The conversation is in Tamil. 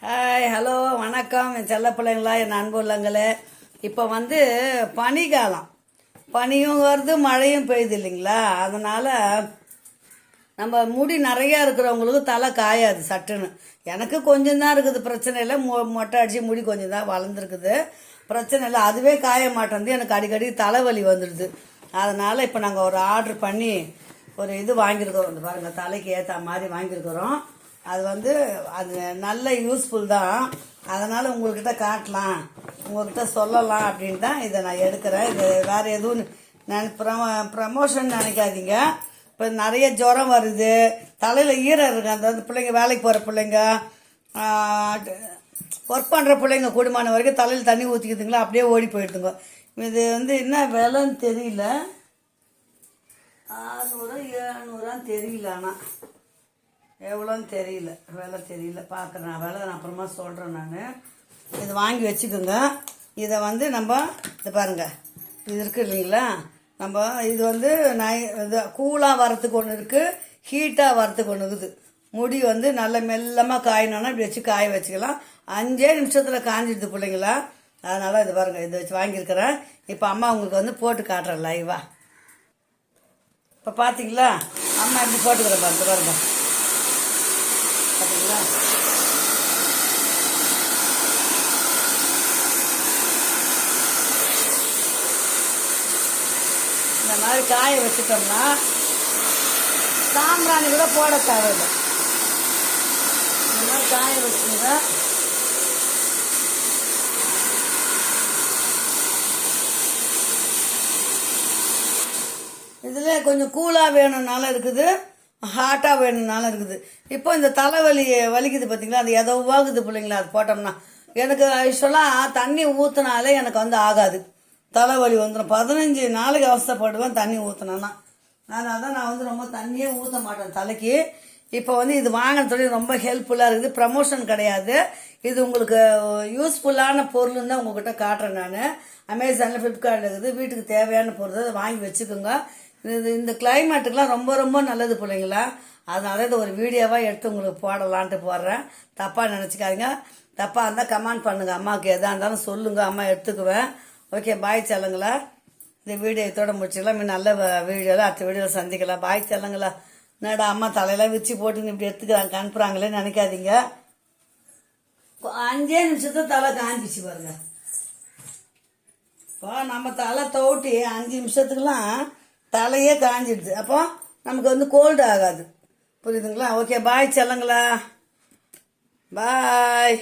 ஹாய் ஹலோ வணக்கம் என் செல்ல பிள்ளைங்களா என் அன்பு உள்ளங்களே. இப்போ பனிக்காலம், பனியும் வருது மழையும் பெய்யுது இல்லைங்களா. அதனால் நம்ம முடி நிறையா இருக்கிறவங்களுக்கு தலை காயாது சட்டுன்னு. எனக்கு கொஞ்சம் தான் இருக்குது, பிரச்சனை இல்லை. மொட்டை அடித்து முடி கொஞ்சம் தான் வளர்ந்துருக்குது, பிரச்சனை இல்லை. அதுவே காய மாட்டேங்குது, எனக்கு அடிக்கடி தலைவலி வந்துடுது. அதனால் இப்போ நாங்கள் ஒரு ஆர்டர் பண்ணி ஒரு இது வாங்கியிருக்கிறோம். பாருங்கள், தலைக்கு ஏற்ற மாதிரி வாங்கியிருக்கிறோம். அது அது நல்ல யூஸ்ஃபுல் தான். அதனால் உங்கள்கிட்ட காட்டலாம், உங்கள்கிட்ட சொல்லலாம் அப்படின்னு தான் இதை நான் எடுக்கிறேன். இது வேறு எதுவும் ப்ரமோஷன் நினைக்காதீங்க. இப்போ நிறைய ஜுரம் வருது, தலையில் ஈரம் இருக்கு. அந்த பிள்ளைங்க, வேலைக்கு போகிற பிள்ளைங்க, ஒர்க் பண்ணுற பிள்ளைங்க கூடுமான வரைக்கும் தலையில் தண்ணி ஊற்றிக்கிதுங்களா, அப்படியே ஓடி போயிடுதுங்க. இது என்ன விலைன்னு தெரியல, 600 700 தெரியல. ஆனால் எவ்வளோன்னு தெரியல, விலை தெரியல. பார்க்குறேன், விலை நான் அப்புறமா சொல்கிறேன். நான் இது வாங்கி வச்சுக்கோங்க. இதை நம்ம இதை பாருங்கள், இது இருக்குது இல்லைங்களா. நம்ம இது இது கூலாக வரத்துக்கு ஒன்று இருக்குது, ஹீட்டாக வரத்துக்கு ஒன்று இருக்குது. முடி நல்ல மெல்லமாக காயணுன்னா இப்படி வச்சு காய வச்சுக்கலாம். 5 நிமிஷத்தில் காஞ்சிடுது பிள்ளைங்களா. அதனால் இது பாருங்கள், இதை வச்சு வாங்கியிருக்கிறேன். இப்போ அம்மா உங்களுக்கு போட்டு காட்டுறேன் லைவாக. இப்போ பார்த்தீங்களா, அம்மா இப்படி போட்டுக்கிறேன் பாருங்க. பாருங்க பார்த்தீங்களா, இந்த மாதிரி காய வச்சுட்டோம்னா சாம்பிராணி கூட போட தேவையில்லை. இந்த மாதிரி காய வச்சுங்க. இதில் கொஞ்சம் கூலாக வேணும்னாலும் இருக்குது, ஹாட்டாக வேணும்னாலும் இருக்குது. இப்போ இந்த தலைவலி வலிக்குது பார்த்தீங்களா, அது எதவாகுது பிள்ளைங்களா. அது போட்டோம்னா எனக்கு யூஸ்வலாக தண்ணி ஊற்றினாலே எனக்கு ஆகாது, தலைவலி வந்துடும். 15 நாளைக்கு அவஸ்தைப்படுவேன் தண்ணி ஊற்றினேன்னா. அதனால தான் நான் ரொம்ப தண்ணியே ஊற்ற மாட்டேன் தலைக்கு. இப்போ இது வாங்கினதோட ரொம்ப ஹெல்ப்ஃபுல்லாக இருக்குது. ப்ரமோஷன் கிடையாது, இது உங்களுக்கு யூஸ்ஃபுல்லான பொருள்னு தான் உங்கள்கிட்ட காட்டுறேன். நான் அமேசானில், ஃப்ளிப்கார்ட்டில் இருக்குது. வீட்டுக்கு தேவையான பொருள் அதை வாங்கி வச்சுக்கோங்க. இந்த கிளைமேட்டுக்கெலாம் ரொம்ப ரொம்ப நல்லது பிள்ளைங்களா. அதனால இது ஒரு வீடியோவாக எடுத்து உங்களுக்கு போடலான்ட்டு போடுறேன். தப்பாக நினச்சிக்காதீங்க. தப்பாக இருந்தால் கமெண்ட் பண்ணுங்கள், அம்மாவுக்கு எதாக இருந்தாலும் சொல்லுங்கள், அம்மா எடுத்துக்குவேன். ஓகே, பாய் செல்லுங்களா. இந்த வீடியோ இதோட முடிச்சுக்கலாம். நல்ல வீடியோவில் அடுத்த வீடியோவில் சந்திக்கலாம். பாய் செல்லுங்களா. என்னடா அம்மா தலையெல்லாம் விரிச்சு போட்டுன்னு இப்படி எடுத்துக்கிறாங்க, அனுப்புகிறாங்களே நினைக்காதீங்க. 5 நிமிஷத்துல தலை காஞ்சிச்சு பாருங்க. இப்போ நம்ம தலை தோட்டி 5 நிமிஷத்துக்குலாம் தலையே காஞ்சிடுது. அப்போ நமக்கு கோல்டு ஆகாது, புரியுதுங்களா. ஓகே, பாய் செல்லுங்களா, பாய்.